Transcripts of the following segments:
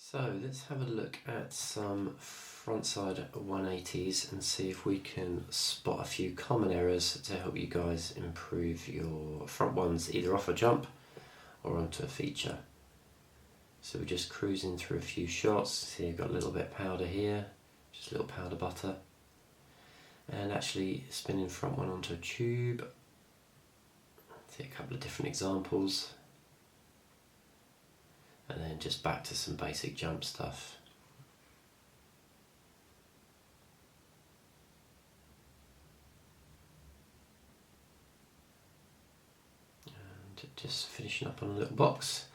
So let's have a look at some frontside 180s and see if we can spot a few common errors to help you guys improve your front ones either off a jump or onto a feature. So we're just cruising through a few shots. See, you've got a little bit of powder here, just a little powder butter, and actually spinning front one onto a tube. See a couple of different examples. And then just back to some basic jump stuff. And just finishing up on a little box.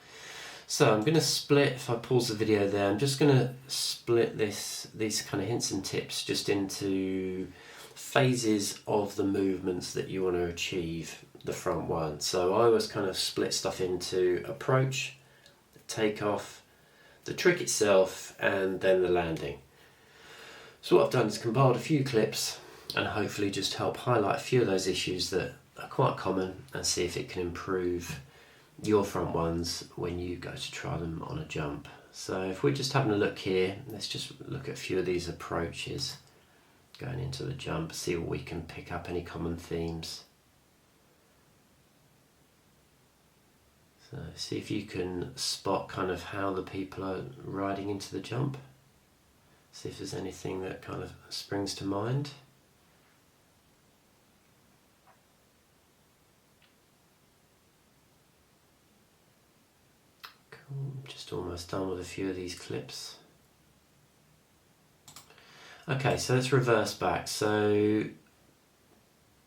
So I'm going to split, if I pause the video there, I'm just going to split these kind of hints and tips just into phases of the movements that you want to achieve the front one. So I always kind of split stuff into approach, takeoff, the trick itself, and then the landing. So what I've done is compiled a few clips and hopefully just help highlight a few of those issues that are quite common and see if it can improve your front ones when you go to try them on a jump. So if we're just having a look here, let's just look at a few of these approaches going into the jump, see what we can pick up, any common themes. So see if you can spot kind of how the people are riding into the jump. See if there's anything that kind of springs to mind. Cool, just almost done with a few of these clips. Okay, so let's reverse back. So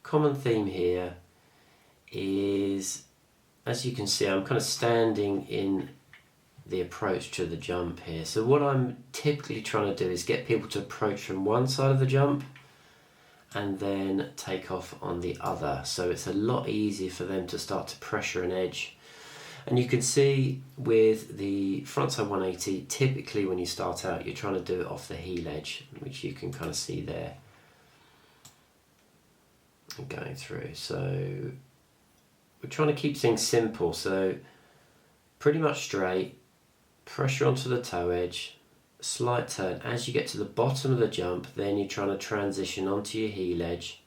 common theme here is, as you can see, I'm kind of standing in the approach to the jump here. So what I'm typically trying to do is get people to approach from one side of the jump and then take off on the other. So it's a lot easier for them to start to pressure an edge. And you can see with the frontside 180, typically when you start out, you're trying to do it off the heel edge, which you can kind of see there and going through. So we're trying to keep things simple, so pretty much straight, pressure onto the toe edge, slight turn. As you get to the bottom of the jump, then you're trying to transition onto your heel edge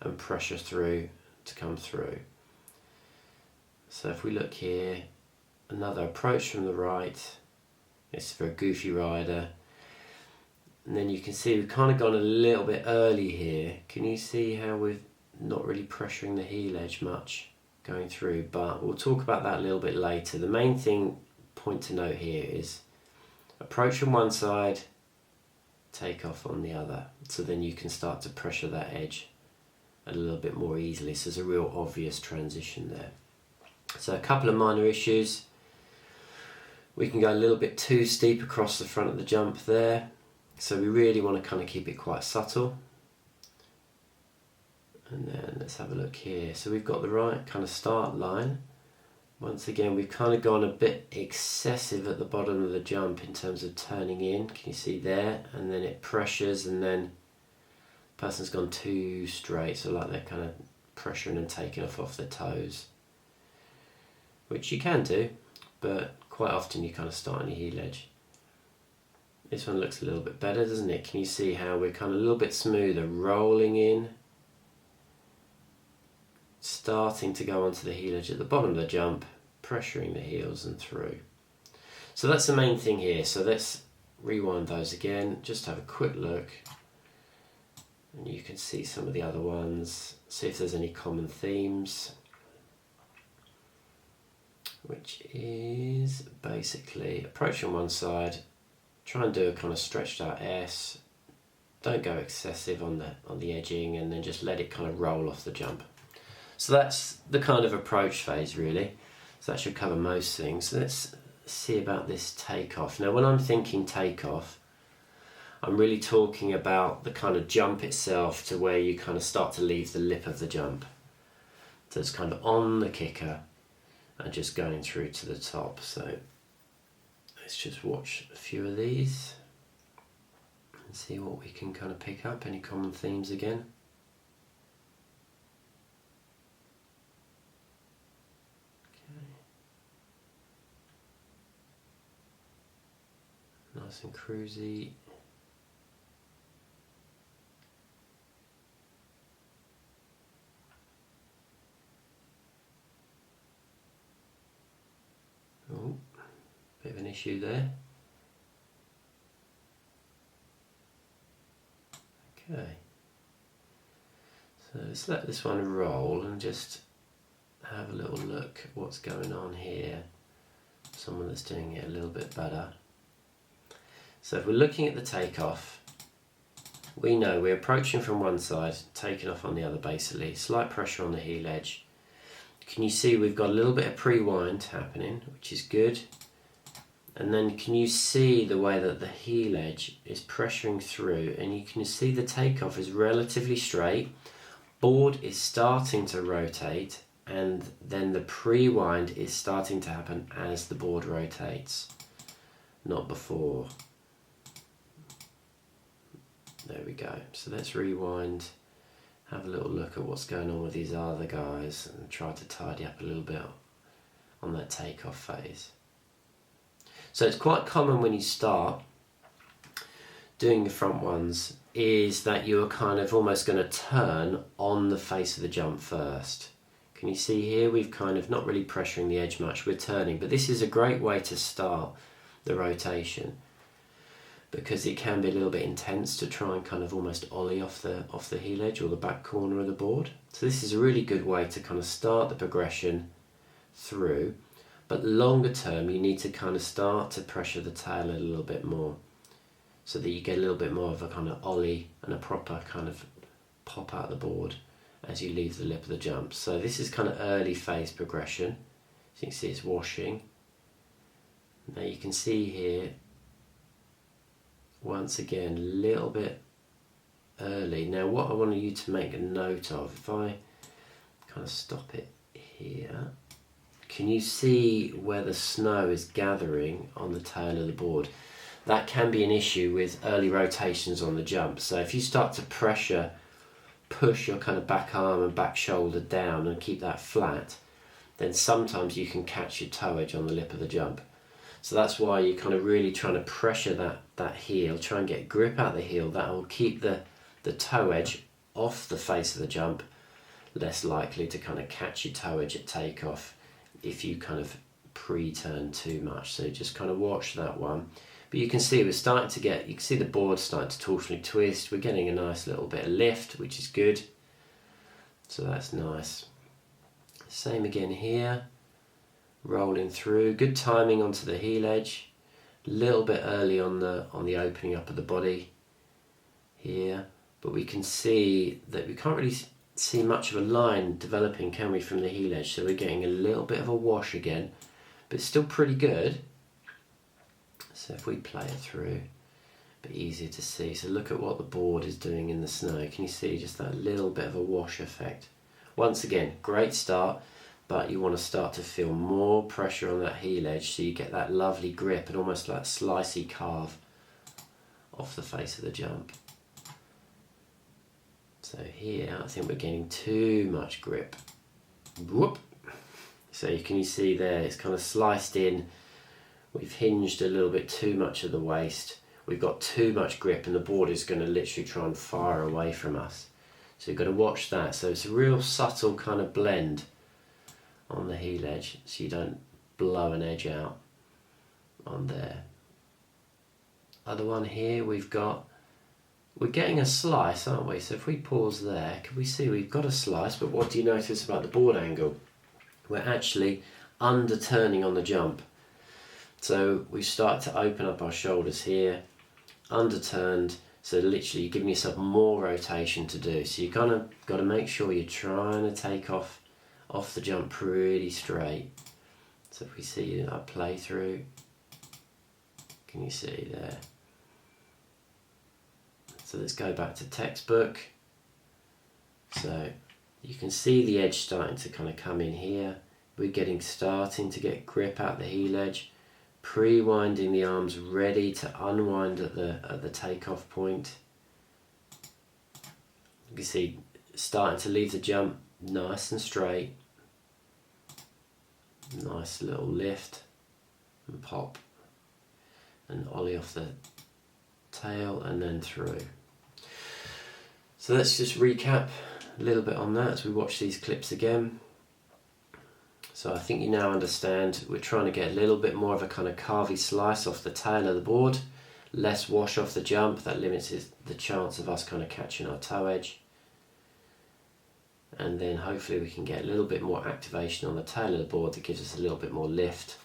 and pressure through to come through. So if we look here, another approach from the right, it's for a goofy rider. And then you can see we've kind of gone a little bit early here. Can you see how we're not really pressuring the heel edge much going through? But we'll talk about that a little bit later. The main point to note here is approach from one side, take off on the other. So then you can start to pressure that edge a little bit more easily. So there's a real obvious transition there. So a couple of minor issues. We can go a little bit too steep across the front of the jump there. So we really want to kind of keep it quite subtle. And then let's have a look here. So we've got the right kind of start line. Once again, we've kind of gone a bit excessive at the bottom of the jump in terms of turning in. Can you see there? And then it pressures and then the person's gone too straight. So like they're kind of pressuring and taking off their toes. Which you can do, but quite often you kind of start on your heel edge. This one looks a little bit better, doesn't it? Can you see how we're kind of a little bit smoother, rolling in, starting to go onto the heel edge at the bottom of the jump, pressuring the heels and through. So that's the main thing here. So let's rewind those again, just have a quick look. And you can see some of the other ones, see if there's any common themes, which is basically approach on one side, try and do a kind of stretched out S, don't go excessive on the edging, and then just let it kind of roll off the jump. So that's the kind of approach phase really. So that should cover most things. So let's see about this takeoff. Now when I'm thinking takeoff, I'm really talking about the kind of jump itself to where you kind of start to leave the lip of the jump. So it's kind of on the kicker and just going through to the top. So let's just watch a few of these and see what we can kind of pick up, any common themes again. Okay. Nice and cruisy. Oh, bit of an issue there. Okay. So let's let this one roll and just have a little look at what's going on here. Someone that's doing it a little bit better. So if we're looking at the takeoff, we know we're approaching from one side, taking off on the other basically. Slight pressure on the heel edge. Can you see we've got a little bit of pre-wind happening, which is good. And then can you see the way that the heel edge is pressuring through, and you can see the takeoff is relatively straight. Board is starting to rotate, and then the pre-wind is starting to happen as the board rotates, not before. There we go. So let's rewind, have a little look at what's going on with these other guys and try to tidy up a little bit on that takeoff phase. So it's quite common when you start doing the front ones is that you're kind of almost going to turn on the face of the jump first. Can you see here we've kind of not really pressuring the edge much, we're turning, but this is a great way to start the rotation, because it can be a little bit intense to try and kind of almost ollie off the heel edge or the back corner of the board. So this is a really good way to kind of start the progression through, but longer term you need to kind of start to pressure the tail a little bit more so that you get a little bit more of a kind of ollie and a proper kind of pop out the board as you leave the lip of the jump. So this is kind of early phase progression. So you can see it's washing. Now you can see here once again, a little bit early. Now what I want you to make a note of, if I kind of stop it here, can you see where the snow is gathering on the tail of the board? That can be an issue with early rotations on the jump. So if you start to pressure, push your kind of back arm and back shoulder down and keep that flat, then sometimes you can catch your toe edge on the lip of the jump. So that's why you're kind of really trying to pressure that heel, try and get grip out the heel. That will keep the toe edge off the face of the jump, less likely to kind of catch your toe edge at takeoff if you kind of pre-turn too much. So just kind of watch that one. But you can see we're starting to get, you can see the board starting to torsionally twist. We're getting a nice little bit of lift, which is good. So that's nice. Same again here. Rolling through, good timing onto the heel edge, a little bit early on the opening up of the body here, but we can see that we can't really see much of a line developing, can we, from the heel edge? So we're getting a little bit of a wash again, but it's still pretty good. So if we play it through, a bit easier to see. So look at what the board is doing in the snow. Can you see just that little bit of a wash effect? Once again, great start. But you want to start to feel more pressure on that heel edge so you get that lovely grip and almost like slicey carve off the face of the jump. So here I think we're getting too much grip. Whoop! So you see there it's kind of sliced in. We've hinged a little bit too much of the waist. We've got too much grip and the board is going to literally try and fire away from us. So you've got to watch that. So it's a real subtle kind of blend on the heel edge so you don't blow an edge out on there. Other one here we're getting a slice, aren't we? So if we pause there, can we see we've got a slice, but what do you notice about the board angle? We're actually under turning on the jump. So we've started to open up our shoulders here, under turned, so literally you're giving yourself more rotation to do. So you kind of got to make sure you're trying to take off the jump pretty straight. So if we see that play through, can you see there? So let's go back to textbook. So you can see the edge starting to kind of come in here. We're starting to get grip out the heel edge, pre-winding the arms ready to unwind at the takeoff point. You can see starting to leave the jump nice and straight. Nice little lift and pop. and ollie off the tail and then through. So let's just recap a little bit on that as we watch these clips again. So I think you now understand we're trying to get a little bit more of a kind of carvy slice off the tail of the board, less wash off the jump, that limits the chance of us kind of catching our toe edge. And then hopefully we can get a little bit more activation on the tail of the board that gives us a little bit more lift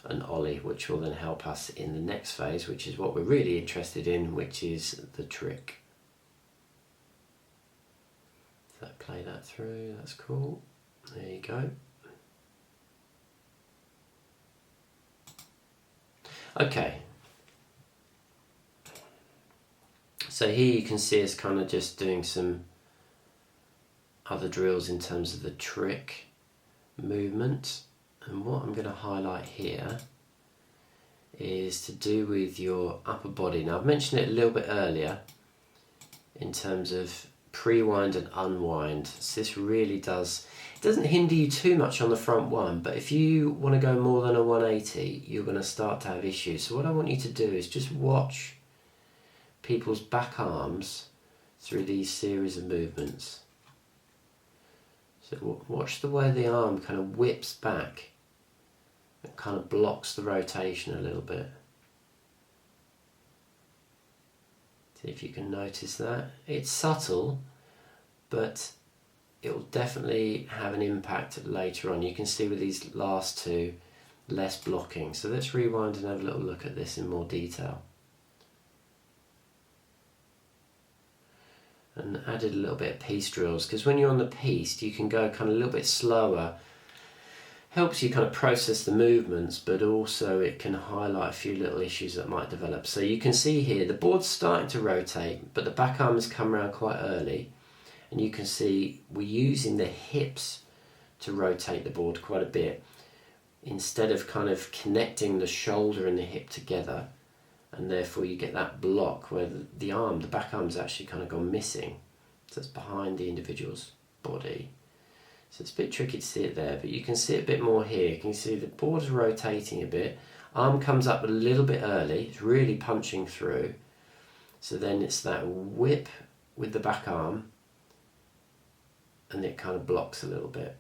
and ollie, which will then help us in the next phase, which is what we're really interested in, which is the trick. So play that through, that's cool. There you go. Okay. So here you can see us kind of just doing some other drills in terms of the trick movement, and what I'm going to highlight here is to do with your upper body. Now I've mentioned it a little bit earlier in terms of pre-wind and unwind, so this really doesn't hinder you too much on the front one, but if you want to go more than a 180 you're going to start to have issues. So what I want you to do is just watch people's back arms through these series of movements. So watch the way the arm kind of whips back and kind of blocks the rotation a little bit. See if you can notice that. It's subtle, but it will definitely have an impact later on. You can see with these last two, less blocking. So let's rewind and have a little look at this in more detail. And added a little bit of piece drills, because when you're on the piece you can go kind of a little bit slower. Helps you kind of process the movements, but also it can highlight a few little issues that might develop. So you can see here the board's starting to rotate, but the back arm has come around quite early, and you can see we're using the hips to rotate the board quite a bit instead of kind of connecting the shoulder and the hip together. And therefore you get that block where the back arm's actually kind of gone missing. So it's behind the individual's body. So it's a bit tricky to see it there, but you can see it a bit more here. You can see the board's rotating a bit. Arm comes up a little bit early, it's really punching through. So then it's that whip with the back arm, and it kind of blocks a little bit.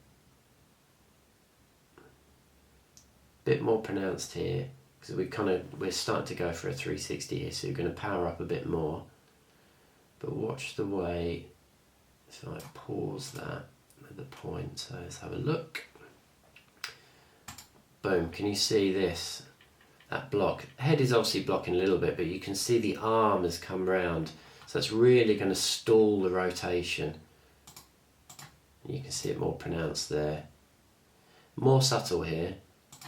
Bit more pronounced here, because we're starting to go for a 360 here, so you're going to power up a bit more. But watch the way, if I pause that at the point, so let's have a look. Boom, can you see this? That block. Head is obviously blocking a little bit, but you can see the arm has come round, so that's really going to stall the rotation. You can see it more pronounced there. More subtle here.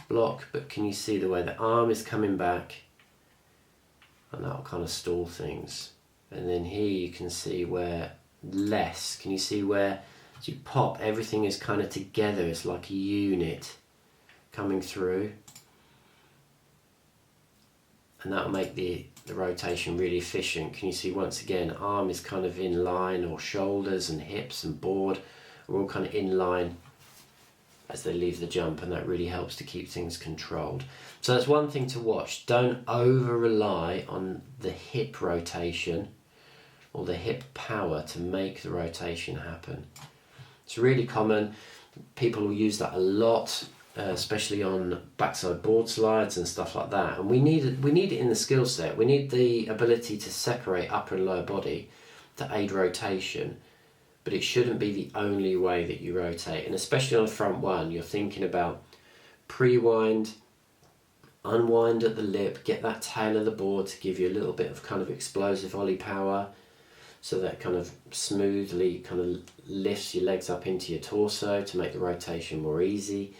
Block, but can you see the way the arm is coming back, and that'll kind of stall things. And then here you can see where less, can you see where as you pop everything is kind of together, it's like a unit coming through, and that'll make the rotation really efficient. Can you see once again arm is kind of in line, or shoulders and hips and board are all kind of in line as they leave the jump, and that really helps to keep things controlled. So that's one thing to watch. Don't over rely on the hip rotation or the hip power to make the rotation happen. It's really common. People will use that a lot, especially on backside board slides and stuff like that. And we need it in the skill set. We need the ability to separate upper and lower body to aid rotation. But it shouldn't be the only way that you rotate. And especially on the front one, you're thinking about pre-wind, unwind at the lip, get that tail of the board to give you a little bit of kind of explosive ollie power, so that kind of smoothly kind of lifts your legs up into your torso to make the rotation more easy.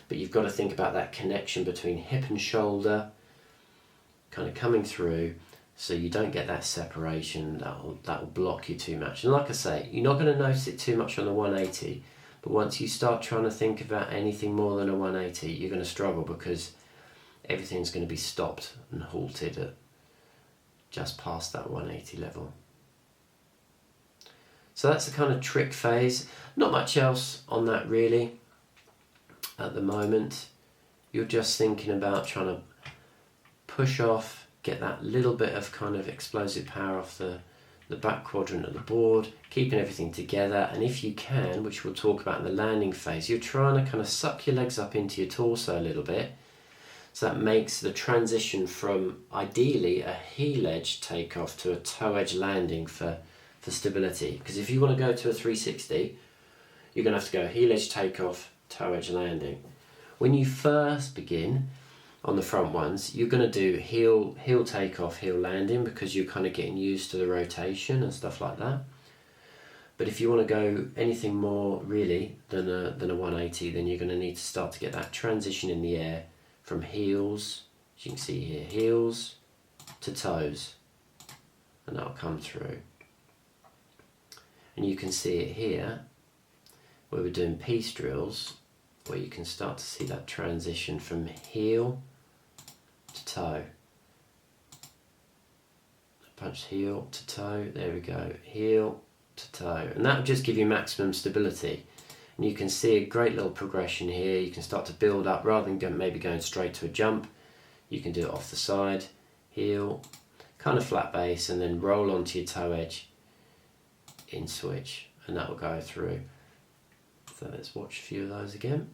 But you've got to think about that connection between hip and shoulder kind of coming through, so you don't get that separation that'll block you too much. And like I say, you're not going to notice it too much on the 180, but once you start trying to think about anything more than a 180, you're going to struggle, because everything's going to be stopped and halted at just past that 180 level. So that's the kind of trick phase. Not much else on that really at the moment. You're just thinking about trying to push off, get that little bit of kind of explosive power off the back quadrant of the board, keeping everything together. And if you can, which we'll talk about in the landing phase, you're trying to kind of suck your legs up into your torso a little bit. So that makes the transition from ideally a heel edge takeoff to a toe edge landing for stability. Because if you want to go to a 360, you're going to have to go heel edge takeoff, toe edge landing. When you first begin on the front ones, you're going to do heel takeoff, heel landing, because you're kind of getting used to the rotation and stuff like that. But if you want to go anything more really than a 180, then you're going to need to start to get that transition in the air from heels, as you can see here, heels to toes, and that'll come through. And you can see it here where we're doing piece drills, where you can start to see that transition from heel to toe. Punch heel to toe, there we go, heel to toe, and that will just give you maximum stability. And you can see a great little progression here. You can start to build up rather than maybe going straight to a jump. You can do it off the side, heel, kind of flat base, and then roll onto your toe edge in switch, and that will go through. So let's watch a few of those again.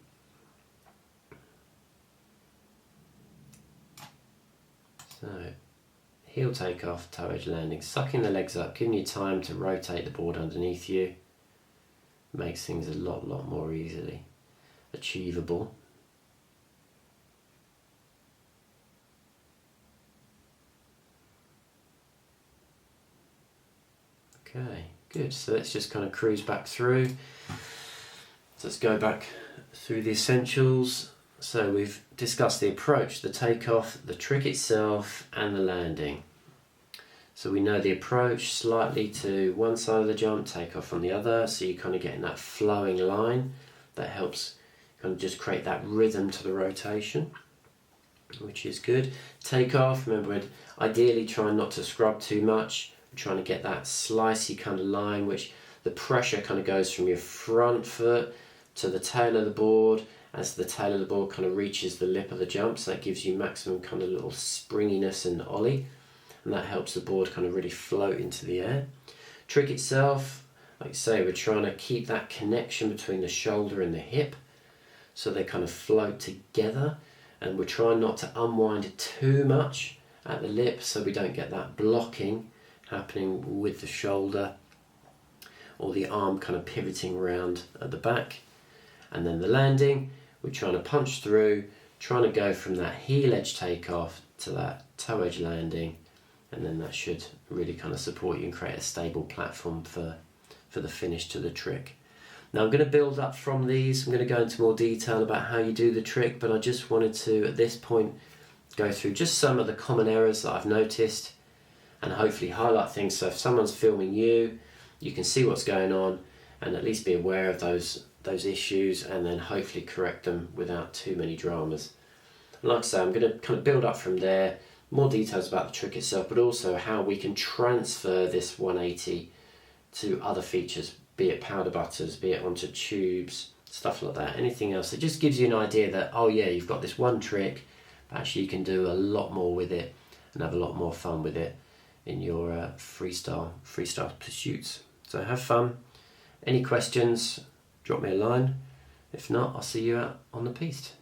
So heel takeoff, toe edge landing, sucking the legs up, giving you time to rotate the board underneath you. Makes things a lot more easily achievable. Okay, good. So let's just kind of cruise back through. So let's go back through the essentials. So we've discussed the approach, the takeoff, the trick itself, and the landing. So we know the approach slightly to one side of the jump, takeoff on the other, so you're kind of getting that flowing line that helps kind of just create that rhythm to the rotation, which is good. Takeoff, remember we're ideally trying not to scrub too much. We're trying to get that slicey kind of line, which the pressure kind of goes from your front foot to the tail of the board as the tail of the board kind of reaches the lip of the jump, so that gives you maximum kind of little springiness and ollie. And that helps the board kind of really float into the air. Trick itself, like I say, we're trying to keep that connection between the shoulder and the hip so they kind of float together, and we're trying not to unwind too much at the lip so we don't get that blocking happening with the shoulder or the arm kind of pivoting around at the back. And then the landing, we're trying to punch through, trying to go from that heel edge takeoff to that toe edge landing, and then that should really kind of support you and create a stable platform for the finish to the trick. Now I'm going to build up from these. I'm going to go into more detail about how you do the trick, but I just wanted to at this point go through just some of the common errors that I've noticed and hopefully highlight things, so if someone's filming you, you can see what's going on and at least be aware of those issues, and then hopefully correct them without too many dramas. And like I say, I'm going to kind of build up from there, more details about the trick itself, but also how we can transfer this 180 to other features, be it powder butters, be it onto tubes, stuff like that, anything else. It just gives you an idea that, oh yeah, you've got this one trick, but actually you can do a lot more with it and have a lot more fun with it in your freestyle pursuits. So have fun. Any questions, drop me a line. If not, I'll see you out on the piste.